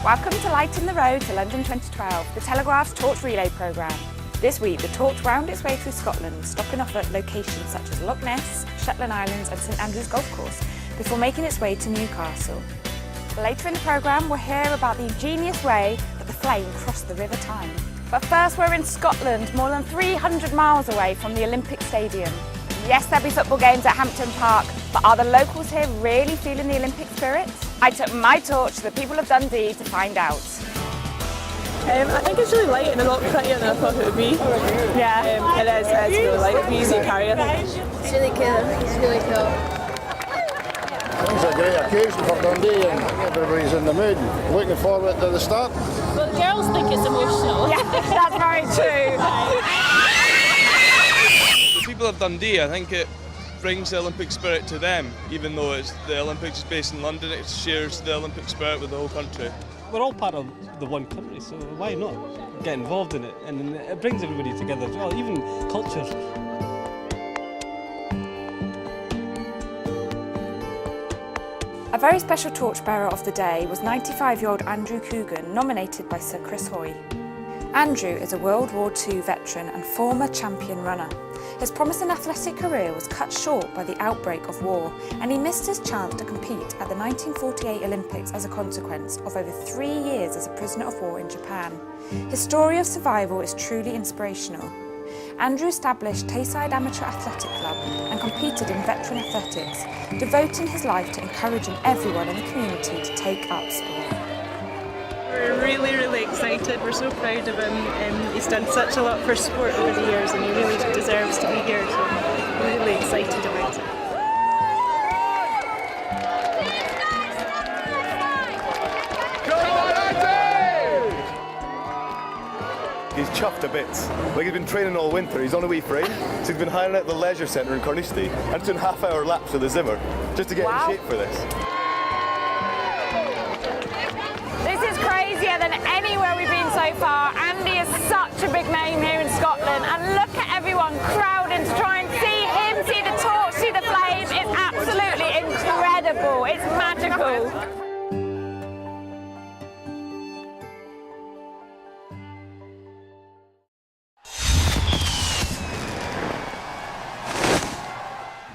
Welcome to Lighten the Road to London 2012, the Telegraph's Torch Relay programme. This week, the torch wound its way through Scotland, stopping off at locations such as Loch Ness, Shetland Islands and St Andrews Golf Course, before making its way to Newcastle. Later in the programme, we'll hear about the ingenious way that the flame crossed the River Tyne. But first, we're in Scotland, more than 300 miles away from the Olympic Stadium. Yes, there'll be football games at Hampton Park, but are the locals here really feeling the Olympic spirit? I took my torch to the people of Dundee to find out. I think it's really light and a lot prettier than I thought it would be. Yeah. It is really light. It'll be easy to carry, I think. It's really cool. It's really cool. It's a great occasion for Dundee and everybody's in the mood. Looking forward to the start. Well, the girls think it's emotional. Yeah, that's very true. The people of Dundee, I think it brings the Olympic spirit to them. Even though the Olympics is based in London, it shares the Olympic spirit with the whole country. We're all part of the one country, so why not get involved in it? And it brings everybody together as well, even cultures. A very special torchbearer of the day was 95-year-old Andrew Coogan, nominated by Sir Chris Hoy. Andrew is a World War II veteran and former champion runner. His promising athletic career was cut short by the outbreak of war, and he missed his chance to compete at the 1948 Olympics as a consequence of over 3 years as a prisoner of war in Japan. His story of survival is truly inspirational. Andrew established Tayside Amateur Athletic Club and competed in veteran athletics, devoting his life to encouraging everyone in the community to take up sport. We're really excited. We're so proud of him. He's done such a lot for sport over the years and he really deserves to be here. So we're really excited about it. He's chuffed to bits. Like he's been training all winter. He's on a wee frame, so he's been hiring out the leisure centre in Carnoustie and doing half-hour laps with the Zimmer just to get in shape for this. This is crazier than anywhere we've been so far. Andy is such a big name here in Scotland, and look at everyone crowding to try and see him, see the torch, see the flame. It's absolutely incredible. It's magical.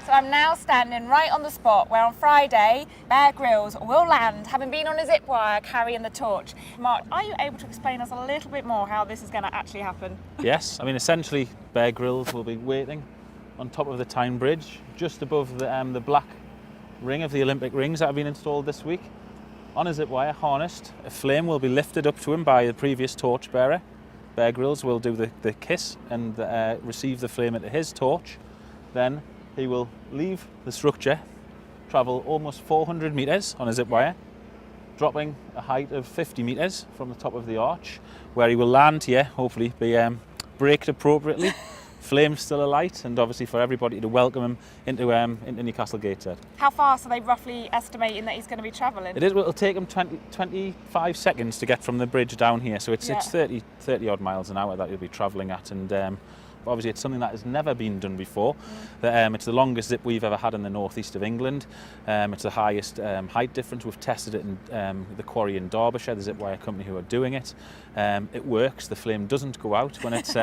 So I'm now standing right on the spot where on Friday Bear Grylls will land, having been on a zip wire carrying the torch. Mark, are you able to explain us a little bit more how this is going to actually happen? Yes, I mean essentially Bear Grylls will be waiting on top of the Tyne Bridge, just above the black ring of the Olympic rings that have been installed this week. On a zip wire, harnessed, a flame will be lifted up to him by the previous torch bearer. Bear Grylls will do the kiss and receive the flame into his torch. Then he will leave the structure, travel almost 400 metres on a zip wire, dropping a height of 50 metres from the top of the arch, where he will land here, hopefully be braked appropriately, flames still alight, and obviously for everybody to welcome him into Newcastle Gateshead. How fast are they roughly estimating that he's going to be travelling? It'll take him 25 seconds to get from the bridge down here, so it's 30 odd miles an hour that he'll be travelling at, and obviously it's something that has never been done before. It's the longest zip we've ever had in the northeast of England. It's the highest height difference. We've tested it in the quarry in Derbyshire, the zip wire company who are doing it. It works. The flame doesn't go out when it's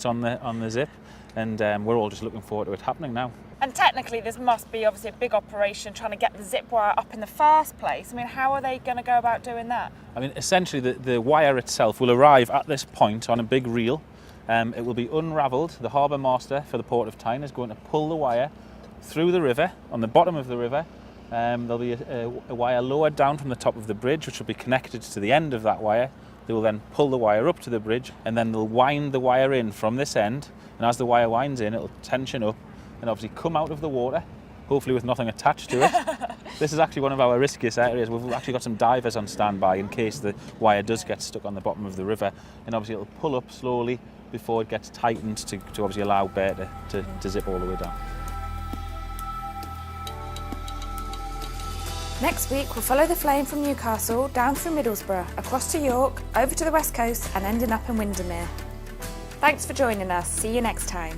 on the zip, and we're all just looking forward to it happening now. And technically this must be obviously a big operation trying to get the zip wire up in the first place. I mean, how are they going to go about doing that? I mean, essentially the wire itself will arrive at this point on a big reel. It will be unravelled. The harbour master for the Port of Tyne is going to pull the wire through the river. On the bottom of the river, there'll be a wire lowered down from the top of the bridge, which will be connected to the end of that wire. They will then pull the wire up to the bridge, and then they'll wind the wire in from this end. And as the wire winds in, it'll tension up and obviously come out of the water, hopefully with nothing attached to it. This is actually one of our riskiest areas. We've actually got some divers on standby in case the wire does get stuck on the bottom of the river, and obviously it'll pull up slowly before it gets tightened to obviously allow Bear to zip all the way down. Next week we'll follow the flame from Newcastle down through Middlesbrough, across to York, over to the west coast and ending up in Windermere. Thanks for joining us. See you next time.